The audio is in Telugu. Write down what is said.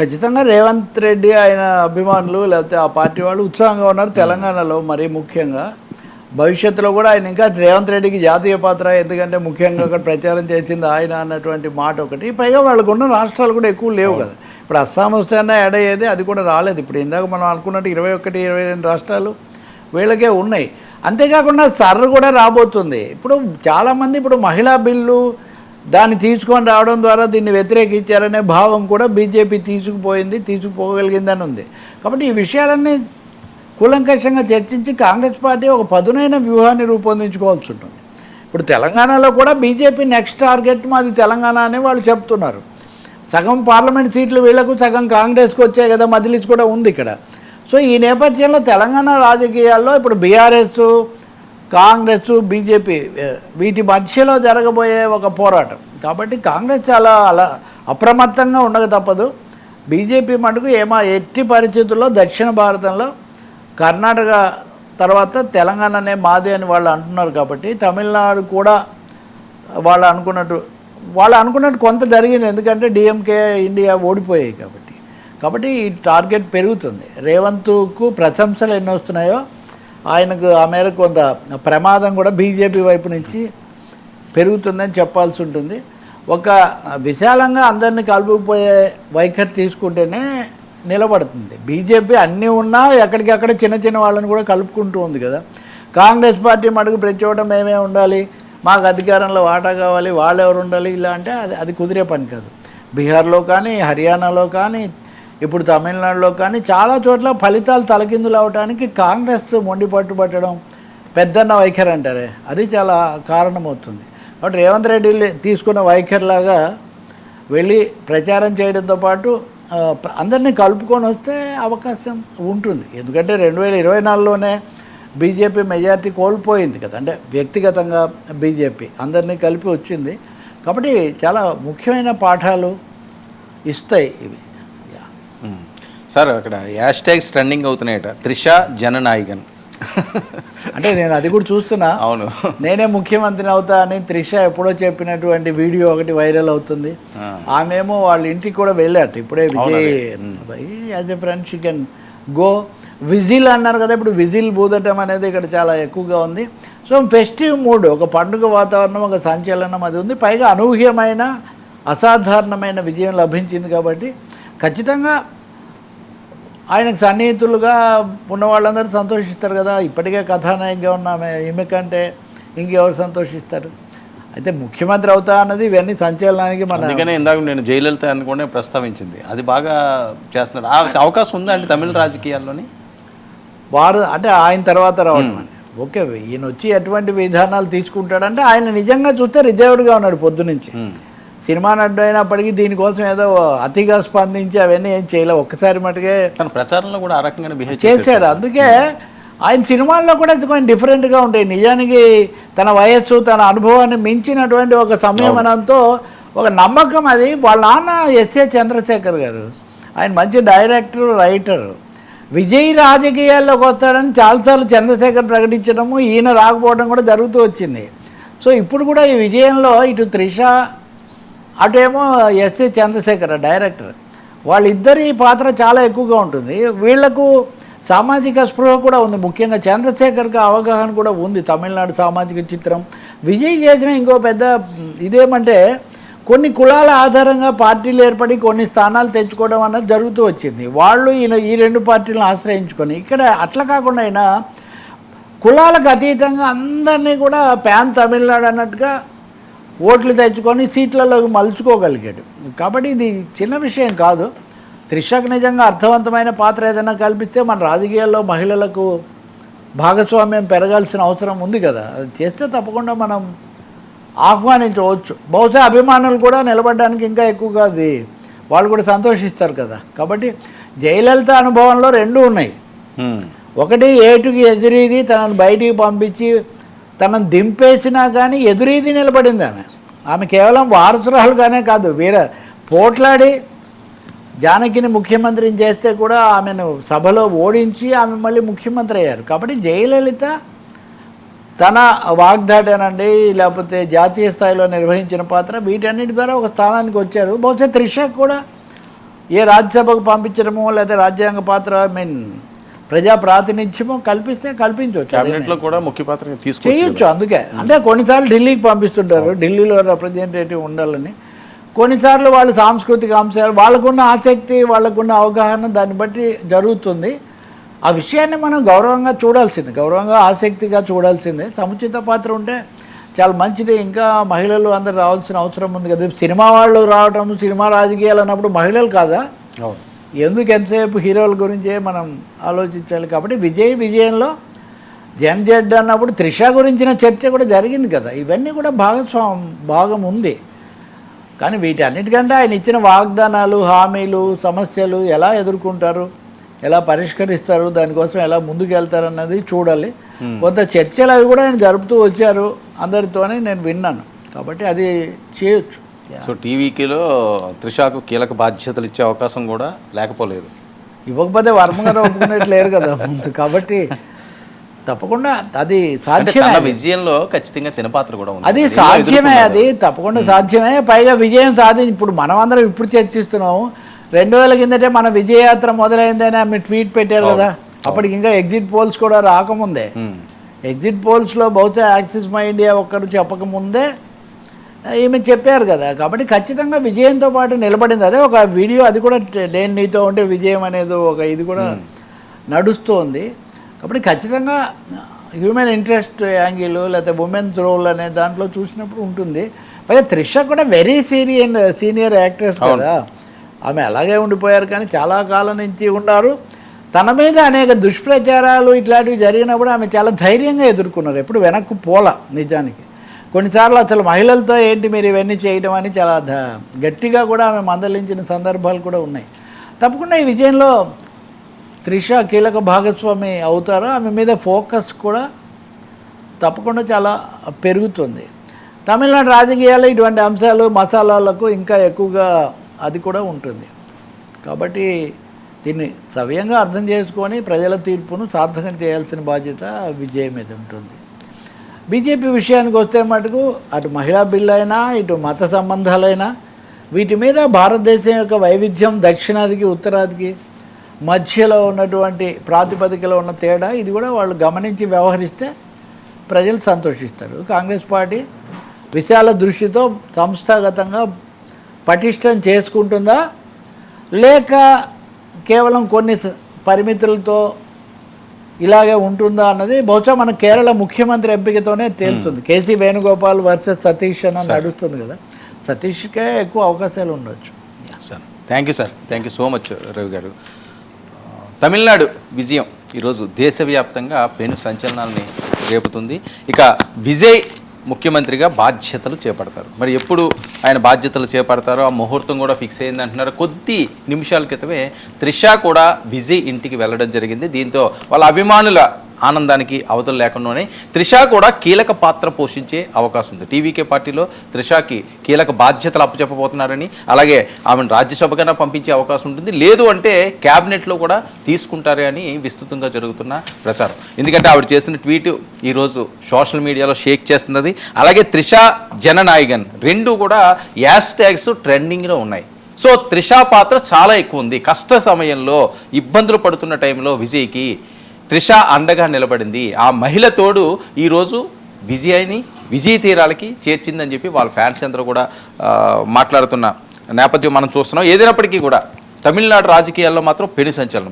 ఖచ్చితంగా రేవంత్ రెడ్డి ఆయన అభిమానులు లేకపోతే ఆ పార్టీ వాళ్ళు ఉత్సాహంగా ఉన్నారు తెలంగాణలో. మరీ ముఖ్యంగా భవిష్యత్తులో కూడా ఆయన ఇంకా రేవంత్ రెడ్డికి జాతీయ పాత్ర, ఎందుకంటే ముఖ్యంగా అక్కడ ప్రచారం చేసింది ఆయన అన్నటువంటి మాట ఒకటి. పైగా వాళ్ళకు ఉన్న రాష్ట్రాలు కూడా ఎక్కువ లేవు కదా. ఇప్పుడు అస్సాం వస్తేనే యాడ్ అయ్యేది, అది కూడా రాలేదు. ఇప్పుడు ఇందాక మనం అనుకున్నట్టు 21, 22 రాష్ట్రాలు వీళ్ళకే ఉన్నాయి. అంతేకాకుండా సర్ర కూడా రాబోతుంది. ఇప్పుడు చాలామంది ఇప్పుడు మహిళా బిల్లు దాన్ని తీసుకొని రావడం ద్వారా దీన్ని వ్యతిరేకించారనే భావం కూడా బీజేపీ తీసుకుపోగలిగిందని ఉంది. కాబట్టి ఈ విషయాలన్నీ కూలంకషంగా చర్చించి కాంగ్రెస్ పార్టీ ఒక పదునైన వ్యూహాన్ని రూపొందించుకోవాల్సి ఉంటుంది. ఇప్పుడు తెలంగాణలో కూడా బీజేపీ నెక్స్ట్ టార్గెట్ మాది తెలంగాణ అని వాళ్ళు చెప్తున్నారు. సగం పార్లమెంట్ సీట్లు వీళ్లకు, సగం కాంగ్రెస్కి వచ్చాయి కదా, మజిలీస్ కూడా ఉంది ఇక్కడ. సో ఈ నేపథ్యంలో తెలంగాణ రాజకీయాల్లో ఇప్పుడు బీఆర్ఎస్, కాంగ్రెస్, బీజేపీ వీటి మధ్యలో జరగబోయే ఒక పోరాటం. కాబట్టి కాంగ్రెస్ చాలా అప్రమత్తంగా ఉండక తప్పదు. బీజేపీ మటుకు ఎట్టి పరిస్థితుల్లో దక్షిణ భారతంలో కర్ణాటక తర్వాత తెలంగాణనే మాది అని వాళ్ళు అంటున్నారు. కాబట్టి తమిళనాడు కూడా వాళ్ళు అనుకున్నట్టు కొంత జరిగింది, ఎందుకంటే డిఎంకే ఇండియా ఓడిపోయాయి కాబట్టి ఈ టార్గెట్ పెరుగుతుంది. రేవంత్కు ప్రశంసలు ఎన్ని వస్తున్నాయో ఆయనకు ఆ మేరకు కొంత ప్రమాదం కూడా బీజేపీ వైపు నుంచి పెరుగుతుందని చెప్పాల్సి ఉంటుంది. ఒక విశాలంగా అందరినీ కలుపుకుపోయే వైఖరి తీసుకుంటేనే నిలబడుతుంది. బీజేపీ అన్నీ ఉన్నా ఎక్కడికక్కడ చిన్న చిన్న వాళ్ళని కూడా కలుపుకుంటూ ఉంది కదా. కాంగ్రెస్ పార్టీ మటుకు ప్రతి చోట మేమే ఉండాలి, మాకు అధికారంలో వాటా కావాలి, వాళ్ళు ఎవరు ఉండాలి ఇలా అంటే అది కుదిరే పని కాదు. బీహార్లో కానీ, హర్యానాలో కానీ, ఇప్పుడు తమిళనాడులో కానీ చాలా చోట్ల ఫలితాలు తలకిందులు అవడానికి కాంగ్రెస్ మొండి పట్టుబట్టడం, పెద్దన్న వైఖరి అంటారే, అది చాలా కారణమవుతుంది. కాబట్టి రేవంత్ రెడ్డి తీసుకున్న వైఖరిలాగా వెళ్ళి ప్రచారం చేయడంతో పాటు అందరినీ కలుపుకొని వస్తే అవకాశం ఉంటుంది. ఎందుకంటే 2024లోనే బీజేపీ మెజారిటీ కోల్పోయింది కదా, అంటే వ్యక్తిగతంగా బీజేపీ అందరినీ కలిపి వచ్చింది. కాబట్టి చాలా ముఖ్యమైన పాఠాలు ఇస్తాయి ఇవి. సార్ అక్కడ హ్యాష్ ట్యాగ్స్ ట్రెండింగ్ అవుతున్నాయట, త్రిష జననాయకన్. అంటే నేను అది కూడా చూస్తున్నా. అవును, నేనే ముఖ్యమంత్రిని అవుతా అని త్రిష ఎప్పుడో చెప్పినటువంటి వీడియో ఒకటి వైరల్ అవుతుంది. ఆమెమో వాళ్ళ ఇంటికి కూడా వెళ్ళారు ఇప్పుడే. Vijay as a friend she can go. Whistle అన్నారు కదా, ఇప్పుడు విజిల్ బూదటం అనేది ఇక్కడ చాలా ఎక్కువగా ఉంది. సో ఫెస్టివ్ మూడ్, ఒక పండుగ వాతావరణం, ఒక సంచలనం అది ఉంది. పైగా అనూహ్యమైన అసాధారణమైన విజయం లభించింది. కాబట్టి ఖచ్చితంగా ఆయనకు సన్నిహితులుగా ఉన్న వాళ్ళందరూ సంతోషిస్తారు కదా. ఇప్పటికే కథానాయకగా ఉన్న ఈమె కంటే ఇంకెవరు సంతోషిస్తారు. అయితే ముఖ్యమంత్రి అవుతా అన్నది ఇవన్నీ సంచలనానికి అందుకనే ఇందాక నేను జయలలిత అనుకునే ప్రస్తావించింది, అది బాగా చేస్తున్నారు. అవకాశం ఉందా అంటే తమిళ రాజకీయాల్లోని వారు అంటే ఆయన తర్వాత రావడం అని. ఓకే, ఈయన వచ్చి ఎటువంటి విధానాలు తీసుకుంటాడంటే ఆయన నిజంగా చూస్తే రిజర్వ్డ్గా ఉన్నాడు పొద్దునుంచి. సినిమా నడ్డు అయినప్పటికీ దీనికోసం ఏదో అతిగా స్పందించి అవన్నీ ఏం చేయలే. ఒక్కసారి మటుకే తన ప్రచారంలో కూడా ఆ రకంగానే బిహేవ్ చేశాడు. అందుకే ఆయన సినిమాల్లో కూడా కొంచెం డిఫరెంట్గా ఉంటాయి. నిజానికి తన వయస్సు, తన అనుభవాన్ని మించినటువంటి ఒక సంయమనంతో ఒక నమ్మకం. అది వాళ్ళ నాన్న ఎస్ఏ చంద్రశేఖర్ గారు, ఆయన మంచి డైరెక్టర్, రైటర్. విజయ్ రాజకీయాల్లోకి వస్తాడని చాలాసార్లు చంద్రశేఖర్ ప్రకటించడము, ఈయన రాకపోవడం కూడా జరుగుతూ వచ్చింది. సో ఇప్పుడు కూడా ఈ విజయంలో ఇటు త్రిష, అటేమో ఎస్ఏ చంద్రశేఖర్ డైరెక్టర్, వాళ్ళిద్దరి పాత్ర చాలా ఎక్కువగా ఉంటుంది. వీళ్లకు సామాజిక స్పృహ కూడా ఉంది. ముఖ్యంగా చంద్రశేఖర్కి అవగాహన కూడా ఉంది తమిళనాడు సామాజిక చిత్రం. విజయ్ చేసిన ఇంకో పెద్ద ఇదేమంటే కొన్ని కులాల ఆధారంగా పార్టీలు ఏర్పడి కొన్ని స్థానాలు తెచ్చుకోవడం అన్నది జరుగుతూ వచ్చింది. వాళ్ళు ఈ రెండు పార్టీలను ఆశ్రయించుకొని, ఇక్కడ అట్లా కాకుండా అయినా కులాలకు అతీతంగా అందరినీ కూడా ప్యాన్ తమిళనాడు అన్నట్టుగా ఓట్లు తెచ్చుకొని సీట్లలోకి మలుచుకోగలిగాడు. కాబట్టి ఇది చిన్న విషయం కాదు. త్రిషకు నిజంగా అర్థవంతమైన పాత్ర ఏదైనా కల్పిస్తే మన రాజకీయాల్లో మహిళలకు భాగస్వామ్యం పెరగాల్సిన అవసరం ఉంది కదా. అది చేస్తే తప్పకుండా మనం ఆహ్వానించవచ్చు. బహుశా అభిమానులు కూడా నిలబడడానికి ఇంకా ఎక్కువగా అది వాళ్ళు కూడా సంతోషిస్తారు కదా. కాబట్టి జయలలిత అనుభవంలో రెండు ఉన్నాయి. ఒకటి ఏటుకి ఎదురీది తనను బయటికి పంపించి తనను దింపేసినా కానీ ఎదురీది నిలబడింది ఆమె కేవలం వారసురాలుగానే కాదు, వేరే పోట్లాడి జానకిని ముఖ్యమంత్రిని చేస్తే కూడా ఆమెను సభలో ఓడించి ఆమె మళ్ళీ ముఖ్యమంత్రి అయ్యారు. కాబట్టి జయలలిత తన వాగ్దాటనండి, లేకపోతే జాతీయ స్థాయిలో నిర్వహించిన పాత్ర, వీటన్నిటి ద్వారా ఒక స్థానానికి వచ్చారు. బహుశా త్రిష కూడా ఏ రాజ్యసభకు పంపించడమో లేదా రాజ్యాంగ పాత్ర ప్రజా ప్రాతినిధ్యమో కల్పించవచ్చు. క్యాబినెట్లో కూడా ముఖ్య పాత్ర చేయొచ్చు. తీసుకోవచ్చు. అందుకే అంటే కొన్నిసార్లు ఢిల్లీకి పంపిస్తుంటారు, ఢిల్లీలో రిప్రజెంటేటివ్ ఉండాలని. కొన్నిసార్లు వాళ్ళు సాంస్కృతిక అంశాలు, వాళ్ళకున్న ఆసక్తి, వాళ్ళకున్న అవగాహన దాన్ని బట్టి జరుగుతుంది. ఆ విషయాన్ని మనం గౌరవంగా చూడాల్సిందే, గౌరవంగా ఆసక్తిగా చూడాల్సిందే. సముచిత పాత్ర ఉంటే చాలా మంచిది. ఇంకా మహిళలు అందరు రావాల్సిన అవసరం ఉంది కదా. సినిమా వాళ్ళు రావటం, సినిమా రాజకీయాలు అన్నప్పుడు మహిళలు కాదా? ఎందుకు ఎంతసేపు హీరోల గురించే మనం ఆలోచించాలి. కాబట్టి విజయంలో జెడ్ అన్నప్పుడు త్రిష గురించిన చర్చ కూడా జరిగింది కదా. ఇవన్నీ కూడా భాగం ఉంది. కానీ వీటన్నిటికంటే ఆయన ఇచ్చిన వాగ్దానాలు, హామీలు, సమస్యలు ఎలా ఎదుర్కొంటారు, ఎలా పరిష్కరిస్తారు, దానికోసం ఎలా ముందుకు వెళ్తారు అన్నది చూడాలి. కొంత చర్చలు అవి కూడా ఆయన జరుపుతూ వచ్చారు అందరితోనే, నేను విన్నాను. కాబట్టి అది చేయొచ్చు. సో టీవీలో త్రిషకు కీలక బాధ్యతలు ఇచ్చే అవకాశం కూడా లేకపోలేదు. ఇవ్వకపోతే వర్మ గారు ఒప్పుకునేట్లు లేరు కదా ముందు. కాబట్టి తప్పకుండా అది సాధ్యమే. విజయంలో ఖచ్చితంగా తిన పాత్ర కూడా ఉంది. అది సాధ్యమే, అది తప్పకుండా సాధ్యమే. పైగా విజయం సాధించి ఇప్పుడు మనం అందరం ఇప్పుడు చర్చిస్తున్నాము. 2000 కిందటే మన విజయయాత్ర మొదలైందని ఆమె ట్వీట్ పెట్టారు కదా. అప్పటికి ఇంకా ఎగ్జిట్ పోల్స్ కూడా రాకముందే, ఎగ్జిట్ పోల్స్లో బహుశా యాక్సిస్ మై ఇండియా ఒక్కరు చెప్పకముందే ఈమె చెప్పారు కదా. కాబట్టి ఖచ్చితంగా విజయంతో పాటు నిలబడింది. అదే ఒక వీడియో, అది కూడా నేను నీతో ఉంటే విజయం అనేది ఒక ఇది కూడా నడుస్తోంది. కాబట్టి ఖచ్చితంగా హ్యూమన్ ఇంట్రెస్ట్ యాంగిల్ లేకపోతే ఉమెన్స్ రోల్ అనే దాంట్లో చూసినప్పుడు ఉంటుంది. పైగా త్రిష కూడా వెరీ సీనియర్ యాక్ట్రెస్ కదా. ఆమె అలాగే ఉండిపోయారు, కానీ చాలా కాలం నుంచి ఉన్నారు. తన మీద అనేక దుష్ప్రచారాలు ఇట్లాంటివి జరిగినప్పుడు ఆమె చాలా ధైర్యంగా ఎదుర్కొన్నారు. ఎప్పుడు వెనక్కు పోలా. నిజానికి కొన్నిసార్లు అసలు మహిళలతో ఏంటి మీరు ఇవన్నీ చేయడం అని చాలా గట్టిగా కూడా ఆమె మందలించిన సందర్భాలు కూడా ఉన్నాయి. తప్పకుండా ఈ విజయంలో త్రిష కీలక భాగస్వామి అవుతారు. ఆమె మీద ఫోకస్ కూడా తప్పకుండా చాలా పెరుగుతుంది. తమిళనాడు రాజకీయాల్లో ఇటువంటి అంశాలు, మసాలాలకు ఇంకా ఎక్కువగా అది కూడా ఉంటుంది. కాబట్టి దీన్ని సవ్యంగా అర్థం చేసుకొని ప్రజల తీర్పును సార్థకం చేయాల్సిన బాధ్యత విజయ్ మీద ఉంటుంది. బీజేపీ విషయానికి వస్తే మటుకు అటు మహిళా బిల్లు అయినా, ఇటు మత సంబంధాలైనా, వీటి మీద భారతదేశం యొక్క వైవిధ్యం, దక్షిణాదికి ఉత్తరాదికి మధ్యలో ఉన్నటువంటి ప్రాతిపదికలో ఉన్న తేడా, ఇది కూడా వాళ్ళు గమనించి వ్యవహరిస్తే ప్రజలు సంతోషిస్తారు. కాంగ్రెస్ పార్టీ విశాల దృష్టితో సంస్థాగతంగా పటిష్టం చేసుకుంటుందా, లేక కేవలం కొన్ని పరిమితులతో ఇలాగే ఉంటుందా అన్నది బహుశా మన కేరళ ముఖ్యమంత్రి ఎంపికతోనే తేలుతుంది. కేసీ వేణుగోపాల్ వర్సెస్ సతీష్ అని నడుస్తుంది కదా. సతీష్కే ఎక్కువ అవకాశాలు ఉండొచ్చు. Sir thank you sir, thank you so much Ravi గారు. తమిళనాడు విజయం ఈరోజు దేశవ్యాప్తంగా పెను సంచలనాలని రేపుతుంది. ఇక విజయ్ ముఖ్యమంత్రిగా బాధ్యతలు చేపడతారు. మరి ఎప్పుడు ఆయన బాధ్యతలు చేపడతారో ఆ ముహూర్తం కూడా ఫిక్స్ అయింది అంటున్నారు. కొద్ది నిమిషాల క్రితమే త్రిష కూడా విజయ్ ఇంటికి వెళ్ళడం జరిగింది. దీంతో వాళ్ళ అభిమానుల ఆనందానికి అవతలు లేకుండానే త్రిష కూడా కీలక పాత్ర పోషించే అవకాశం ఉంది. టీవీకే పార్టీలో త్రిషకి కీలక బాధ్యతలు అప్పచెప్పబోతున్నారని, అలాగే ఆమెను రాజ్యసభకైనా పంపించే అవకాశం ఉంటుంది, లేదు అంటే క్యాబినెట్లో కూడా తీసుకుంటారే అని విస్తృతంగా జరుగుతున్న ప్రచారం. ఎందుకంటే ఆవిడ చేసిన ట్వీట్ ఈరోజు సోషల్ మీడియాలో షేక్ చేస్తున్నది. అలాగే త్రిష జననాయకన్ రెండు కూడా హ్యాష్ ట్యాగ్స్ ట్రెండింగ్లో ఉన్నాయి. సో త్రిష పాత్ర చాలా ఎక్కువ ఉంది. కష్ట సమయంలో ఇబ్బందులు పడుతున్న టైంలో విజయ్కి త్రిష అండగా నిలబడింది. ఆ మహిళ తోడు ఈరోజు విజయ తీరాలకి చేర్చిందని చెప్పి వాళ్ళ ఫ్యాన్స్ అందరూ కూడా మాట్లాడుతున్న నేపథ్యం మనం చూస్తున్నాం. ఏదైనప్పటికీ కూడా తమిళనాడు రాజకీయాల్లో మాత్రం పెను సంచలనం.